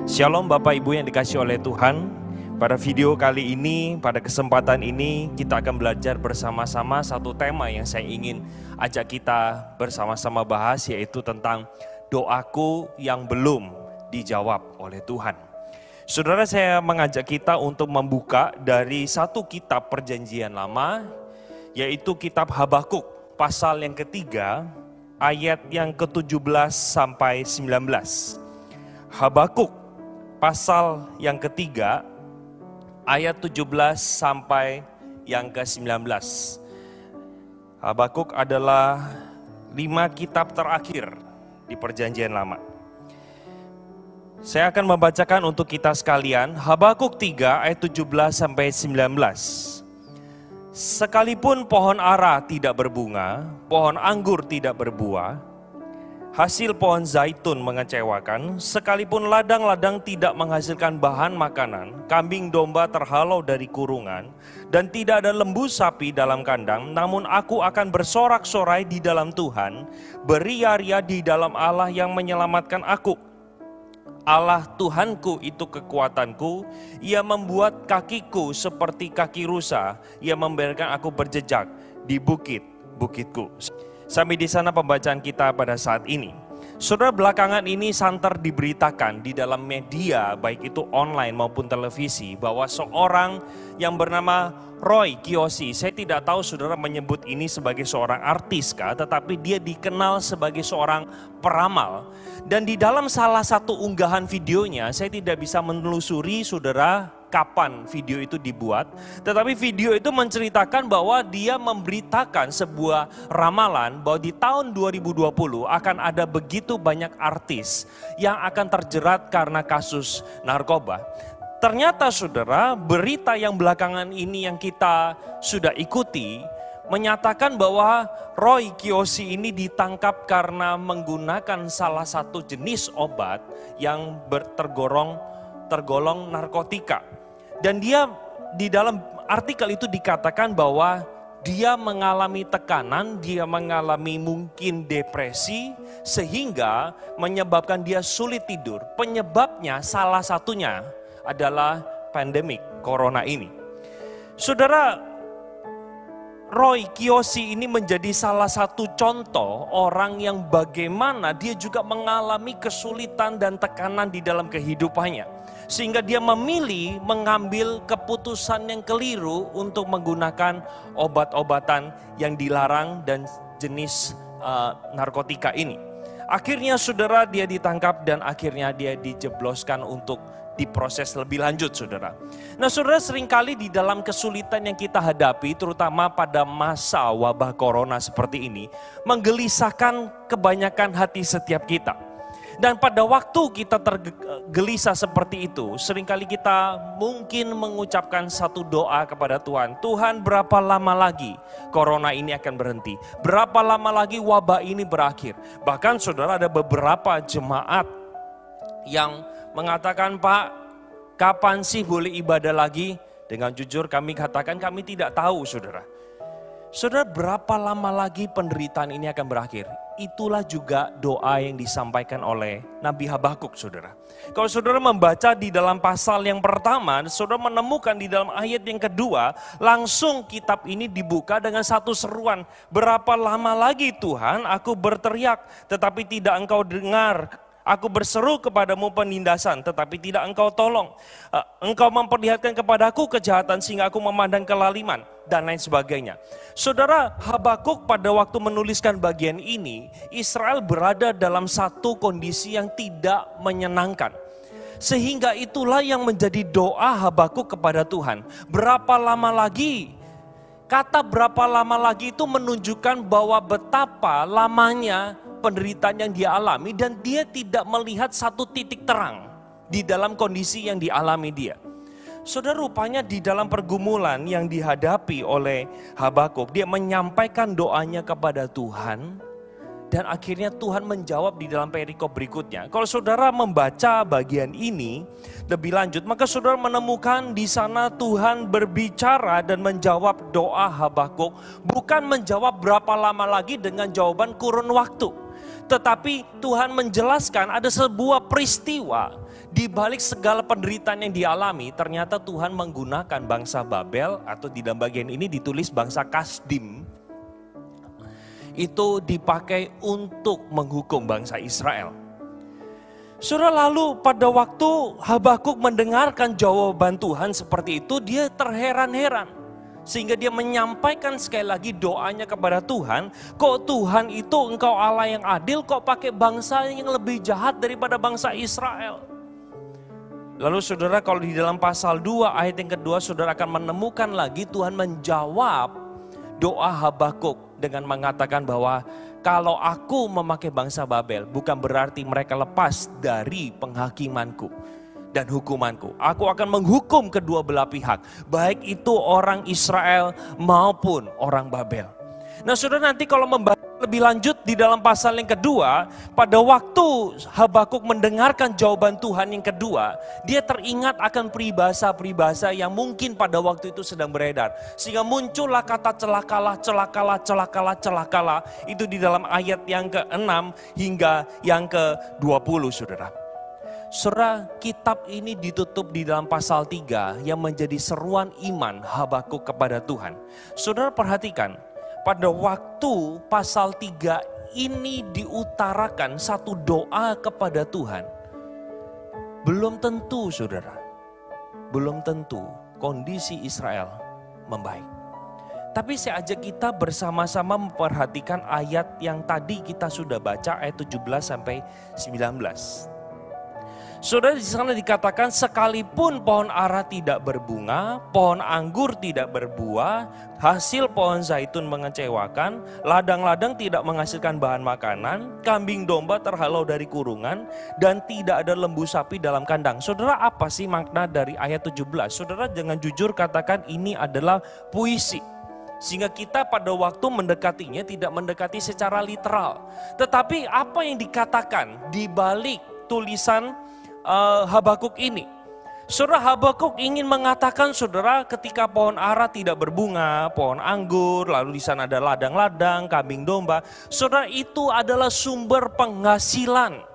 Shalom Bapak Ibu yang dikasihi oleh Tuhan. Pada video kali ini, pada kesempatan ini kita akan belajar bersama-sama satu tema yang saya ingin ajak kita bersama-sama bahas, yaitu tentang doaku yang belum dijawab oleh Tuhan. Saudara, saya mengajak kita untuk membuka dari satu kitab perjanjian lama, yaitu kitab Habakuk, pasal yang ketiga, ayat yang ke-17 sampai 19. Habakuk pasal yang ketiga, ayat 17 sampai yang ke-19. Habakuk adalah 5 kitab terakhir di perjanjian lama. Saya akan membacakan untuk kita sekalian, Habakuk 3 ayat 17 sampai 19. Sekalipun pohon ara tidak berbunga, pohon anggur tidak berbuah, hasil pohon zaitun mengecewakan, sekalipun ladang-ladang tidak menghasilkan bahan makanan, kambing domba terhalau dari kurungan, dan tidak ada lembu sapi dalam kandang, namun aku akan bersorak-sorai di dalam Tuhan, beria-ria di dalam Allah yang menyelamatkan aku. Allah Tuhanku itu kekuatanku, Ia membuat kakiku seperti kaki rusa, Ia membiarkan aku berjejak di bukit-bukitku. Sampai di sana pembacaan kita pada saat ini. Saudara, belakangan ini santer diberitakan di dalam media, baik itu online maupun televisi, bahwa seorang yang bernama Roy Kiyoshi, saya tidak tahu saudara menyebut ini sebagai seorang artis kah, tetapi dia dikenal sebagai seorang peramal. Dan di dalam salah satu unggahan videonya, saya tidak bisa menelusuri saudara kapan video itu dibuat, tetapi video itu menceritakan bahwa dia memberitakan sebuah ramalan bahwa di tahun 2020 akan ada begitu banyak artis yang akan terjerat karena kasus narkoba. Ternyata saudara, berita yang belakangan ini yang kita sudah ikuti menyatakan bahwa Roy Kiyoshi ini ditangkap karena menggunakan salah satu jenis obat yang tergolong narkotika. Dan dia di dalam artikel itu dikatakan bahwa dia mengalami tekanan, dia mengalami mungkin depresi sehingga menyebabkan dia sulit tidur. Penyebabnya salah satunya adalah pandemik corona ini. Saudara, Roy Kiyoshi ini menjadi salah satu contoh orang yang bagaimana dia juga mengalami kesulitan dan tekanan di dalam kehidupannya. Sehingga dia memilih mengambil keputusan yang keliru untuk menggunakan obat-obatan yang dilarang dan jenis narkotika ini. Akhirnya saudara, dia ditangkap dan akhirnya dia dijebloskan untuk diproses lebih lanjut saudara. Nah saudara, seringkali di dalam kesulitan yang kita hadapi, terutama pada masa wabah corona seperti ini, menggelisahkan kebanyakan hati setiap kita. Dan pada waktu kita tergelisah seperti itu, seringkali kita mungkin mengucapkan satu doa kepada Tuhan. Tuhan, berapa lama lagi corona ini akan berhenti? Berapa lama lagi wabah ini berakhir? Bahkan saudara, ada beberapa jemaat yang mengatakan, Pak, kapan sih boleh ibadah lagi? Dengan jujur kami katakan kami tidak tahu saudara. Saudara, berapa lama lagi penderitaan ini akan berakhir? Itulah juga doa yang disampaikan oleh Nabi Habakuk saudara. Kalau saudara membaca di dalam pasal yang pertama, saudara menemukan di dalam ayat yang kedua, langsung kitab ini dibuka dengan satu seruan. Berapa lama lagi Tuhan aku berteriak tetapi tidak engkau dengar. Aku berseru kepadamu penindasan, tetapi tidak engkau tolong. Engkau memperlihatkan kepadaku kejahatan sehingga aku memandang kelaliman, dan lain sebagainya. Saudara, Habakuk pada waktu menuliskan bagian ini, Israel berada dalam satu kondisi yang tidak menyenangkan. Sehingga itulah yang menjadi doa Habakuk kepada Tuhan. Berapa lama lagi? Kata berapa lama lagi itu menunjukkan bahwa betapa lamanya penderitaan yang dia alami dan dia tidak melihat satu titik terang di dalam kondisi yang dialami dia. Saudara, rupanya di dalam pergumulan yang dihadapi oleh Habakuk, dia menyampaikan doanya kepada Tuhan dan akhirnya Tuhan menjawab di dalam perikop berikutnya. Kalau saudara membaca bagian ini lebih lanjut, maka saudara menemukan di sana Tuhan berbicara dan menjawab doa Habakuk, bukan menjawab berapa lama lagi dengan jawaban kurun waktu. Tetapi Tuhan menjelaskan ada sebuah peristiwa di balik segala penderitaan yang dialami. Ternyata Tuhan menggunakan bangsa Babel, atau di dalam bagian ini ditulis bangsa Kasdim, itu dipakai untuk menghukum bangsa Israel. Saudara, lalu pada waktu Habakuk mendengarkan jawaban Tuhan seperti itu, dia terheran-heran. Sehingga dia menyampaikan sekali lagi doanya kepada Tuhan. Kok Tuhan itu engkau Allah yang adil, kok pakai bangsa yang lebih jahat daripada bangsa Israel? Lalu saudara, kalau di dalam pasal 2 ayat yang kedua, saudara akan menemukan lagi Tuhan menjawab doa Habakuk dengan mengatakan bahwa kalau aku memakai bangsa Babel, bukan berarti mereka lepas dari penghakimanku dan hukumanku. Aku akan menghukum kedua belah pihak, baik itu orang Israel maupun orang Babel. Nah saudara, nanti kalau membaca lebih lanjut di dalam pasal yang kedua, pada waktu Habakuk mendengarkan jawaban Tuhan yang kedua, dia teringat akan peribahasa-peribahasa yang mungkin pada waktu itu sedang beredar. Sehingga muncullah kata celakalah, celakalah, celakalah, celakalah. Itu di dalam ayat yang ke-6 hingga yang ke-20 saudara. Saudara, kitab ini ditutup di dalam pasal 3 yang menjadi seruan iman Habakuk kepada Tuhan. Saudara perhatikan, pada waktu pasal 3 ini diutarakan satu doa kepada Tuhan. Belum tentu saudara, belum tentu kondisi Israel membaik. Tapi saya ajak kita bersama-sama memperhatikan ayat yang tadi kita sudah baca, ayat 17 sampai 19. Saudara, di sana dikatakan sekalipun pohon ara tidak berbunga, pohon anggur tidak berbuah, hasil pohon zaitun mengecewakan, ladang-ladang tidak menghasilkan bahan makanan, kambing domba terhalau dari kurungan, dan tidak ada lembu sapi dalam kandang. Saudara, apa sih makna dari ayat 17? Saudara jangan jujur katakan ini adalah puisi. Sehingga kita pada waktu mendekatinya tidak mendekati secara literal. Tetapi apa yang dikatakan di balik tulisan Habakuk ini? Saudara, Habakuk ingin mengatakan saudara, ketika pohon ara tidak berbunga, pohon anggur, lalu di sana ada ladang-ladang, kambing domba. Saudara, itu adalah sumber penghasilan.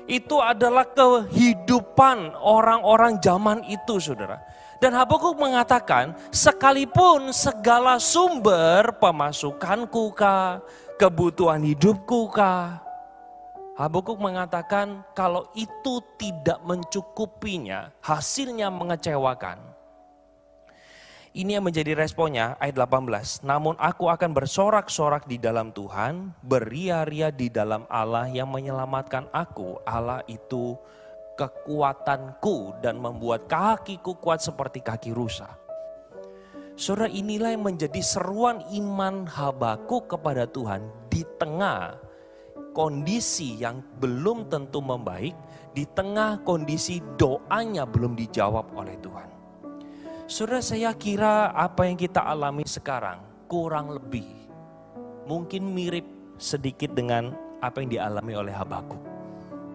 Itu adalah kehidupan orang-orang zaman itu saudara. Dan Habakuk mengatakan, sekalipun segala sumber pemasukanku kah, kebutuhan hidupku kah, Habakuk mengatakan kalau itu tidak mencukupinya, hasilnya mengecewakan. Ini yang menjadi responnya ayat 18. Namun aku akan bersorak-sorak di dalam Tuhan, beria-ria di dalam Allah yang menyelamatkan aku. Allah itu kekuatanku dan membuat kakiku kuat seperti kaki rusa. Saudara, inilah yang menjadi seruan iman Habakuk kepada Tuhan di tengah kondisi yang belum tentu membaik, di tengah kondisi doanya belum dijawab oleh Tuhan. Saudara, saya kira apa yang kita alami sekarang kurang lebih mungkin mirip sedikit dengan apa yang dialami oleh Habakuk.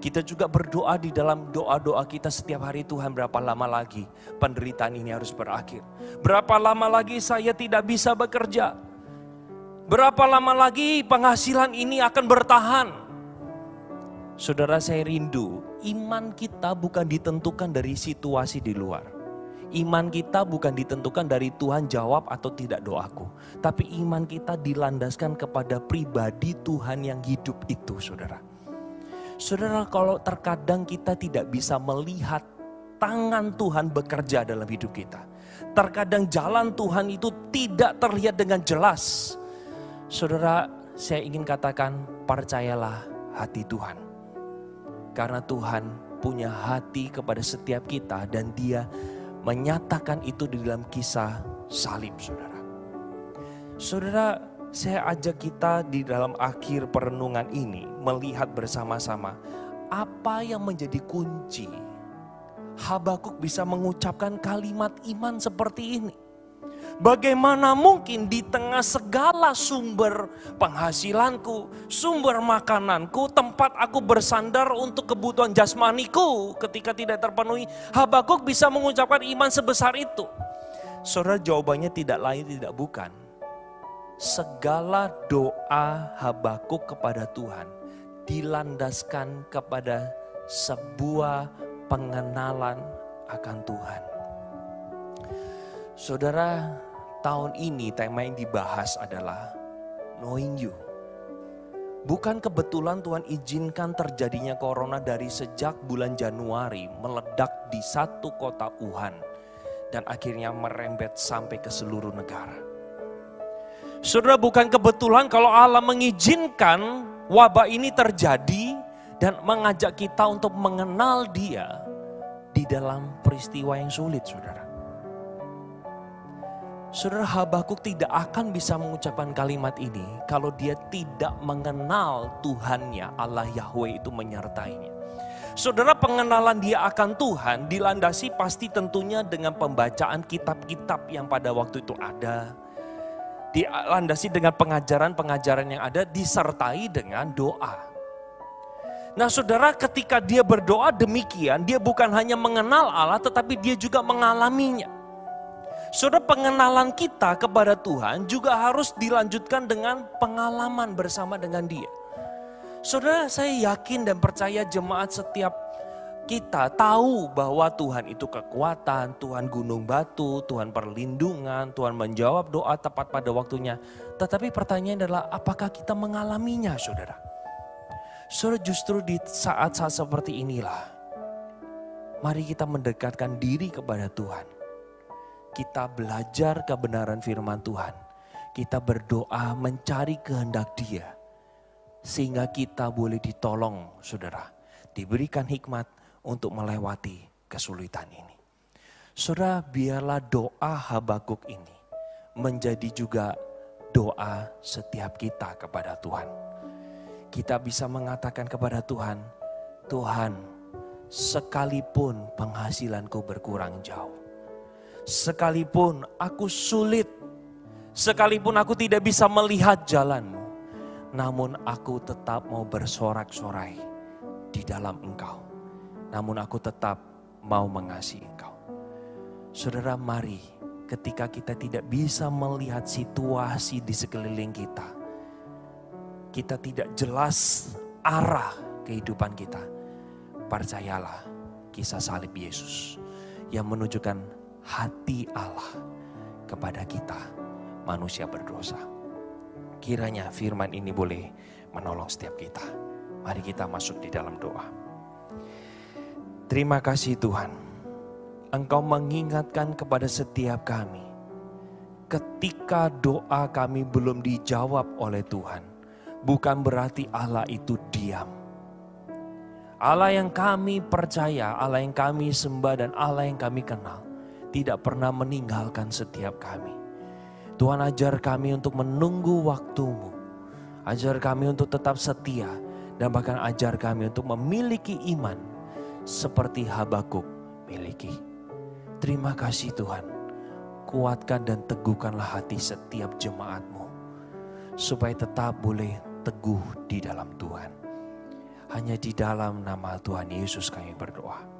Kita juga berdoa di dalam doa-doa kita setiap hari, Tuhan berapa lama lagi penderitaan ini harus berakhir? Berapa lama lagi saya tidak bisa bekerja? Berapa lama lagi penghasilan ini akan bertahan? Saudara, saya rindu iman kita bukan ditentukan dari situasi di luar. Iman kita bukan ditentukan dari Tuhan jawab atau tidak doaku. Tapi iman kita dilandaskan kepada pribadi Tuhan yang hidup itu saudara. Saudara, kalau terkadang kita tidak bisa melihat tangan Tuhan bekerja dalam hidup kita. Terkadang jalan Tuhan itu tidak terlihat dengan jelas. Saudara, saya ingin katakan percayalah hati Tuhan. Karena Tuhan punya hati kepada setiap kita dan Dia menyatakan itu di dalam kisah salib saudara. Saudara, saya ajak kita di dalam akhir perenungan ini melihat bersama-sama apa yang menjadi kunci Habakuk bisa mengucapkan kalimat iman seperti ini. Bagaimana mungkin di tengah segala sumber penghasilanku, sumber makananku, tempat aku bersandar untuk kebutuhan jasmaniku ketika tidak terpenuhi, Habakuk bisa mengucapkan iman sebesar itu? Saudara, jawabannya tidak lain tidak bukan. segala doa Habakuk kepada Tuhan dilandaskan kepada sebuah pengenalan akan Tuhan. Saudara, tahun ini tema yang dibahas adalah knowing you. Bukan kebetulan Tuhan izinkan terjadinya corona dari sejak bulan Januari meledak di satu kota Wuhan dan akhirnya merembet sampai ke seluruh negara. Saudara, bukan kebetulan kalau Allah mengizinkan wabah ini terjadi dan mengajak kita untuk mengenal Dia di dalam peristiwa yang sulit, saudara. Saudara, Habakuk tidak akan bisa mengucapkan kalimat ini kalau dia tidak mengenal Tuhannya, Allah Yahweh itu menyertainya. Saudara, pengenalan dia akan Tuhan dilandasi pasti tentunya dengan pembacaan kitab-kitab yang pada waktu itu ada. Dilandasi dengan pengajaran-pengajaran yang ada, disertai dengan doa. Nah saudara, ketika dia berdoa demikian, dia bukan hanya mengenal Allah tetapi dia juga mengalaminya. Saudara, pengenalan kita kepada Tuhan juga harus dilanjutkan dengan pengalaman bersama dengan Dia. Saudara, saya yakin dan percaya jemaat setiap kita tahu bahwa Tuhan itu kekuatan, Tuhan gunung batu, Tuhan perlindungan, Tuhan menjawab doa tepat pada waktunya. Tetapi pertanyaannya adalah apakah kita mengalaminya, saudara? Saudara, justru di saat-saat seperti inilah, mari kita mendekatkan diri kepada Tuhan. Kita belajar kebenaran firman Tuhan. Kita berdoa mencari kehendak Dia. Sehingga kita boleh ditolong, saudara. Diberikan hikmat untuk melewati kesulitan ini. Saudara, biarlah doa Habakuk ini menjadi juga doa setiap kita kepada Tuhan. Kita bisa mengatakan kepada Tuhan, Tuhan, sekalipun penghasilanku berkurang jauh, sekalipun aku sulit, sekalipun aku tidak bisa melihat jalan-Mu, namun aku tetap mau bersorak-sorai di dalam Engkau. Namun aku tetap mau mengasihi Engkau. Saudara, mari ketika kita tidak bisa melihat situasi di sekeliling kita, kita tidak jelas arah kehidupan kita, percayalah kisah salib Yesus yang menunjukkan hati Allah kepada kita manusia berdosa. Kiranya firman ini boleh menolong setiap kita. Mari kita masuk di dalam doa. Terima kasih Tuhan, Engkau mengingatkan kepada setiap kami ketika doa kami belum dijawab oleh Tuhan, bukan berarti Allah itu diam. Allah yang kami percaya, Allah yang kami sembah dan Allah yang kami kenal tidak pernah meninggalkan setiap kami. Tuhan, ajar kami untuk menunggu waktu-Mu. Ajar kami untuk tetap setia dan bahkan ajar kami untuk memiliki iman seperti Habakuk miliki. Terima kasih Tuhan. Kuatkan dan teguhkanlah hati setiap jemaat-Mu supaya tetap boleh teguh di dalam Tuhan. Hanya di dalam nama Tuhan Yesus kami berdoa.